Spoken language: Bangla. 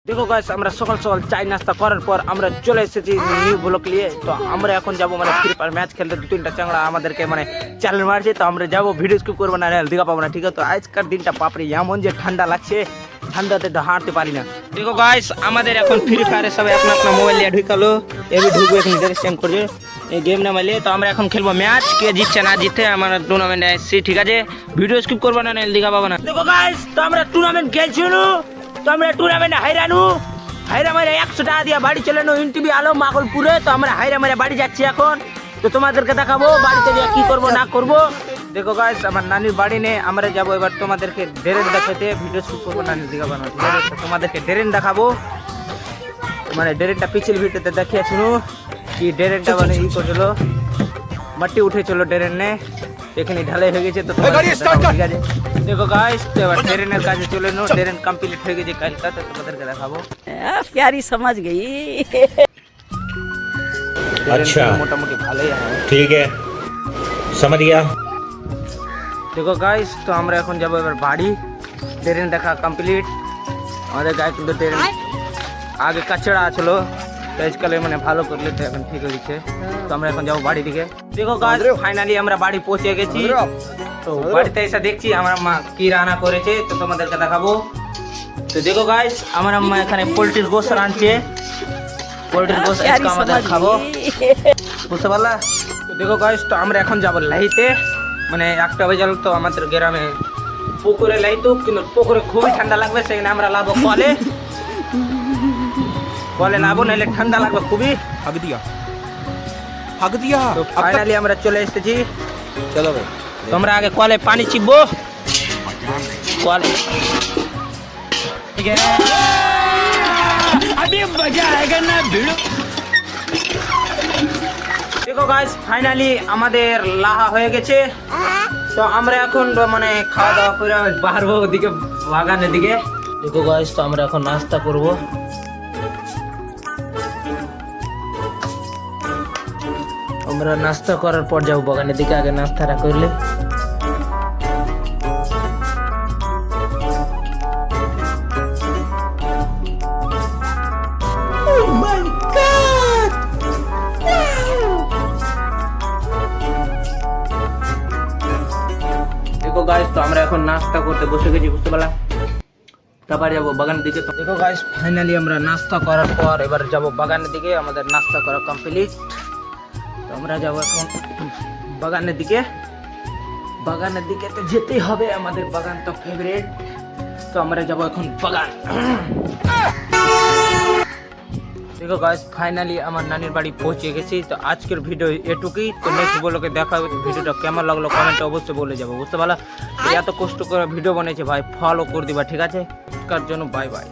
দেখো গাইস, আমরা সকাল সকাল চাই নাস্তা করার পর আমরা চলে এসেছি নিউ ব্লক নিয়ে। তো আমরা এখন যাবো মানে ফ্রি ফায়ার ম্যাচ খেলতে। 2-3টা চাংড়া আমাদেরকে মানে চ্যালেঞ্জ মারছে, তো আমরা যাবো, ভিডিও স্কিপ করবো না, দেখা পাবো না, ঠিক আছে? তো আজকের দিনটা বাপরে এমন যে ঠান্ডা লাগছে, ঠান্ডাতে তো হাঁটতে পারি না। দেখো গাইস, আমাদের এখন ফ্রি ফায়ারে সবাই আপনা আপনা মোবাইল নিয়ে ঢুকালো, এবি ঢুকবো, এখন ড্রেস চেঞ্জ করবে, এই গেম নামাইলে। তো আমরা এখন খেলবো ম্যাচ, কে জিতছে না জিতে আমরা টুর্নামেন্টে আসছি, ঠিক আছে? ভিডিও স্কিপ করবো না, দেখা পাবো না। দেখো গাইস, তো আমরা টুর্নামেন্ট খেলছি, তো আমরা টুর্নামেন্টে হাইরানু হাইরা মারে 100 টাকা দিয়ে বাড়ি চলে নো ইনটিভি আলো মাকলপুরে। তো আমরা হাইরা মারে বাড়ি যাচ্ছি এখন, তো তোমাদেরকে দেখাবো বাড়িতে গিয়ে কি করবো না করবো। দেখো গাইস, আমার নানির বাড়ি নিয়ে আমরা যাবো এবার তোমাদেরকে ড্রেন দেখাতে, ভিডিও শুট করবো, নানির দেখাবো না, ঠিক আছে? তোমাদেরকে ড্রেন দেখাবো, মানে ড্রেনটা পিছিল ভিডিওতে দেখিয়েছিল কি ড্রেনটা মানে ই করছিল, মাটি উঠেছিল ড্রেনে, এখানে ঢালাই হয়ে গেছে। তো ঠিক আছে, দেখো গাইস, তো এবার ড্রেনের কাজে চলে নো, ড্রেন কমপ্লিট হয়ে গেছে কালকা, তো তোমাদেরকে দেখাবো। प्यारी समझ गई। अच्छा, মোটামুটি ভালোই আছে, ठीक है, समझ गया। দেখো গাইস, তো আমরা এখন যাবো এবার বাড়ি। ট্রেন দেখা কমপ্লিট, আমাদের গায়ে কিন্তু ট্রেন আগে কাচড়া আসলো, তো আজকালে মানে ভালো করলে, তো এখন ঠিক হয়ে গেছে। তো আমরা এখন যাবো বাড়ি দিকে। দেখো গাইস, ফাইনালি আমরা বাড়ি পৌঁছে গেছি। তো বাড়িতে এসে দেখছি আমার মা কি রান্না করেছে, তো তোমাদেরকে দেখাবো। তো দেখো গাইস, আমার আম্মা এখানে পোল্ট্রির গোশত রাঁধছে, পোল্ট্রির গোশত আজকে আমাদের খাবো, বুঝতে পারলা? তো দেখো গাইস, তো আমরা এখন যাবো লাইতে, মানে 1টা বাজে, তো আমাদের গ্রামে পুকুরে লাইতো, কিন্তু পুকুরে খুবই ঠান্ডা লাগবে, সেখানে আমরা লাভো কলে, কলে লাভো, নাহলে ঠান্ডা লাগবে খুবই। हक दिया তো ফাইনালি আমরা চলে এসেছি। चलो भाई তোমরা আগে কলে পানি চিপবো, কলে দেখো গাইস, ফাইনালি আমাদের লাহা হয়ে গেছে। তো আমরা এখন মানে খাওয়া দাওয়া করে বাড়বো ওদিকে বাগানের দিকে। দেখো গাইস, তো আমরা এখন নাস্তা করব। আমরা নাস্তা করার পর যাবো বাগানের দিকে, আগে নাস্তাটা করলে। দেখো গাইস, তো আমরা এখন নাস্তা করতে বসে গেছি, বুঝতে পারলাম? তারপর যাবো বাগানের দিকে। তো দেখো গাইস, ফাইনালি আমরা নাস্তা করার পর এবার যাবো বাগানের দিকে, আমাদের নাস্তা করা কমপ্লিট। তো আমরা যাবো এখন বাগানের দিকে, বাগানের দিকে তো যেতেই হবে, আমাদের বাগান তো ফেভারিট। তো আমরা যাবো এখন বাগান। দেখো গাইস, ফাইনালি আমার নানির বাড়ি পৌঁছে গেছি। তো আজকের ভিডিও এটুকুই, তো নেক্সট ব্লগে দেখা হবে। ভিডিওটা কেমন লাগলো কমেন্টে অবশ্যই বলে যাবো, বুঝতে পারলা? এত কষ্ট করে ভিডিও বানিয়েছে ভাই, ফলো করে দিবা, ঠিক আছে? তার জন্য বাই বাই।